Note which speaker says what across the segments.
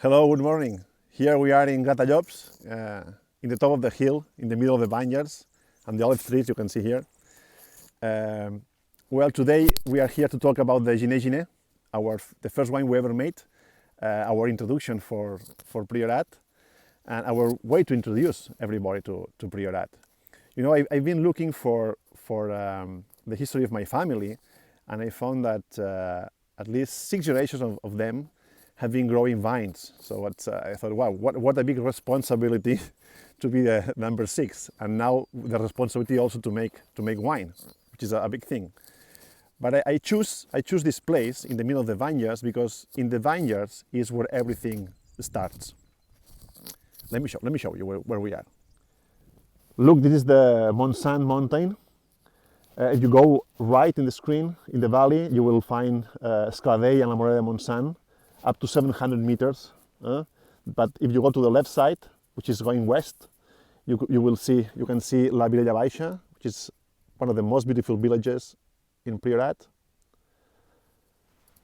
Speaker 1: Hello, good morning. Here we are in Gratallops, in the top of the hill, in the middle of the vineyards and the olive trees you can see here. Well, today we are here to talk about the GINÉ GINÉ, the first wine we ever made, our introduction for Priorat, and our way to introduce everybody to Priorat. You know, I've been looking for the history of my family, and I found that at least 6 generations of them have been growing vines. So I thought, wow, what a big responsibility to be the number 6, and now the responsibility also to make wine, which is a big thing. But I choose this place in the middle of the vineyards because in the vineyards is where everything starts. Let me show you where we are. Look, this is the Mont Saint mountain. If you go right in the screen, in the valley, you will find Sclavey and La Morera de Mont Saint, up to 700 meters. But if you go to the left side, which is going west, you can see La Vilella Baixa, which is one of the most beautiful villages in Priorat.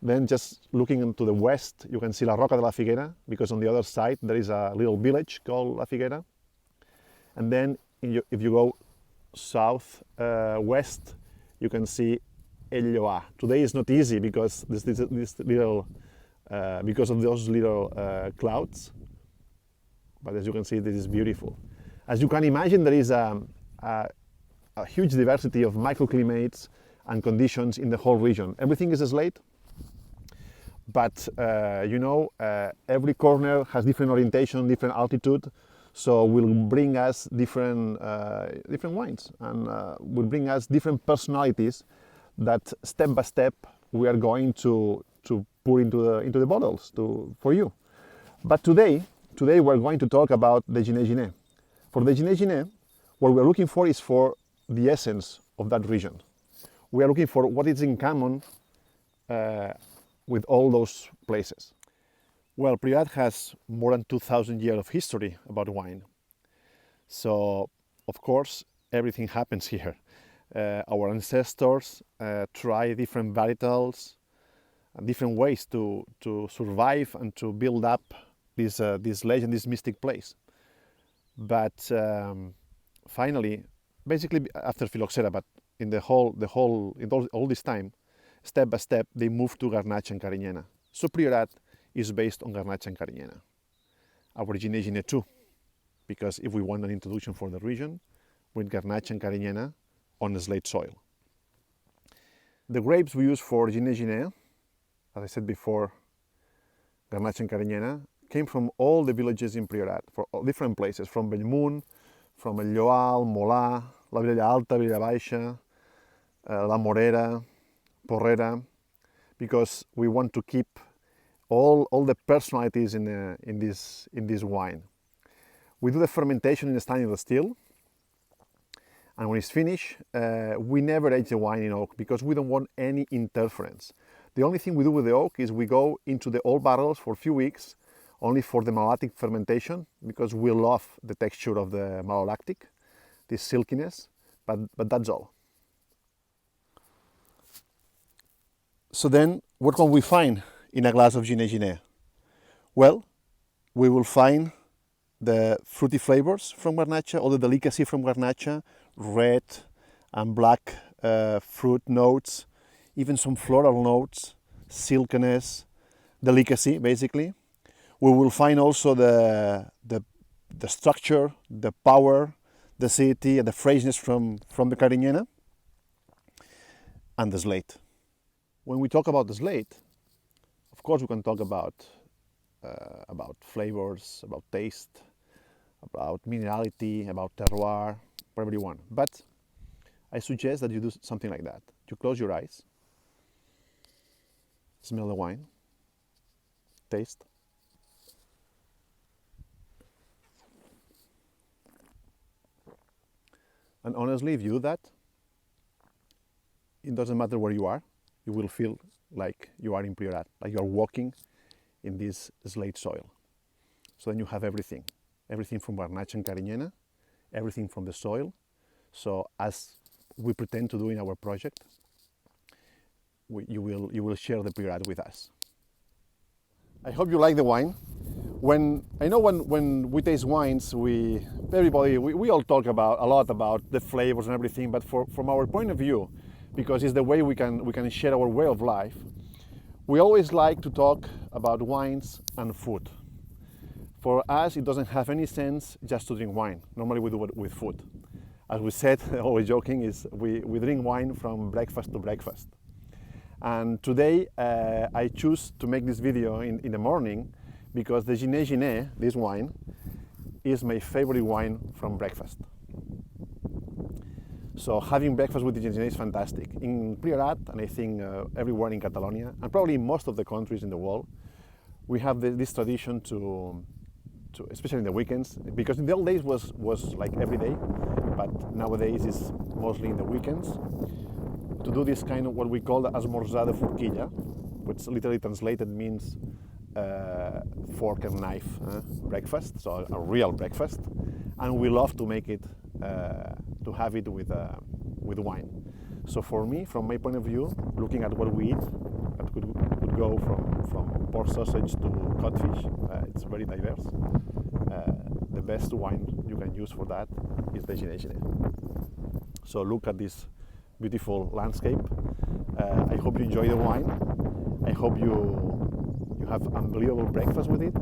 Speaker 1: Then just looking into the west, you can see La Roca de la Figuera, because on the other side there is a little village called La Figuera. And then if you go south west, you can see El Lloar. Today is not easy because this little because of those little clouds, but as you can see, this is beautiful. As you can imagine, there is a huge diversity of microclimates and conditions in the whole region. Everything is slate, but you know, every corner has different orientation, different altitude, so will bring us different wines, and will bring us different personalities that step by step we are going to put into the bottles for you. But today we're going to talk about the GINÉ GINÉ. For the GINÉ GINÉ, what we're looking for is for the essence of that region. We are looking for what is in common with all those places. Well, Priorat has more than 2,000 years of history about wine. So, of course, everything happens here. Our ancestors try different varietals, different ways to survive and to build up this legend, this mystic place. But finally, basically after Phylloxera, but in all this time, step by step, they moved to Garnacha and Cariñena. So Priorat is based on Garnacha and Cariñena. Our GINÉ GINÉ too, because if we want an introduction for the region, with Garnacha and Cariñena on the slate soil. The grapes we use for GINÉ GINÉ, as I said before, Garnacha and Cariñena, came from all the villages in Priorat, from different places, from Bellmunt, from El Lloar, Molà, La Vilella Alta, Vilella Baixa, La Morera, Porrera, because we want to keep all the personalities in this wine. We do the fermentation in the stainless steel, and when it's finished, we never age the wine in oak because we don't want any interference. The only thing we do with the oak is we go into the old barrels for a few weeks, only for the malolactic fermentation, because we love the texture of the malolactic, this silkiness, but that's all. So then, what can we find in a glass of GINÉ GINÉ? Well, we will find the fruity flavors from Garnacha, all the delicacy from Garnacha, red and black fruit notes, even some floral notes, silkiness, delicacy, basically. We will find also the structure, the power, the acidity, and the freshness from the Cariñena, and the slate. When we talk about the slate, of course we can talk about flavors, about taste, about minerality, about terroir, whatever you want. But I suggest that you do something like that. You close your eyes, smell the wine, taste. And honestly, if you do that, it doesn't matter where you are, you will feel like you are in Priorat, like you are walking in this slate soil. So then you have everything from Garnacha and Cariñena, everything from the soil. So as we pretend to do in our project, you will share the Priorat with us. I hope you like the wine. When we taste wines, we all talk a lot about the flavors and everything, but from our point of view, because it's the way we can share our way of life, we always like to talk about wines and food. For us, it doesn't have any sense just to drink wine. Normally we do it with food. As we said, always joking, is we drink wine from breakfast to breakfast. And today I choose to make this video in the morning because the GINÉ GINÉ, this wine, is my favorite wine from breakfast. So having breakfast with the GINÉ GINÉ is fantastic. In Priorat, and I think everywhere in Catalonia, and probably in most of the countries in the world, we have this tradition to especially in the weekends, because in the old days was like every day, but nowadays it's mostly in the weekends, to do this kind of what we call the esmorzar de forquilla, which literally translated means fork and knife breakfast, so a real breakfast, and we love to make it, to have it with wine. So for me, from my point of view, looking at what we eat, that could go from pork sausage to codfish, it's very diverse. The best wine you can use for that is the GINÉ GINÉ. So look at this beautiful landscape. I hope you enjoy the wine. I hope you have unbelievable breakfast with it.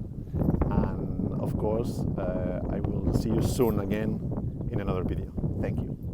Speaker 1: And of course, I will see you soon again in another video. Thank you.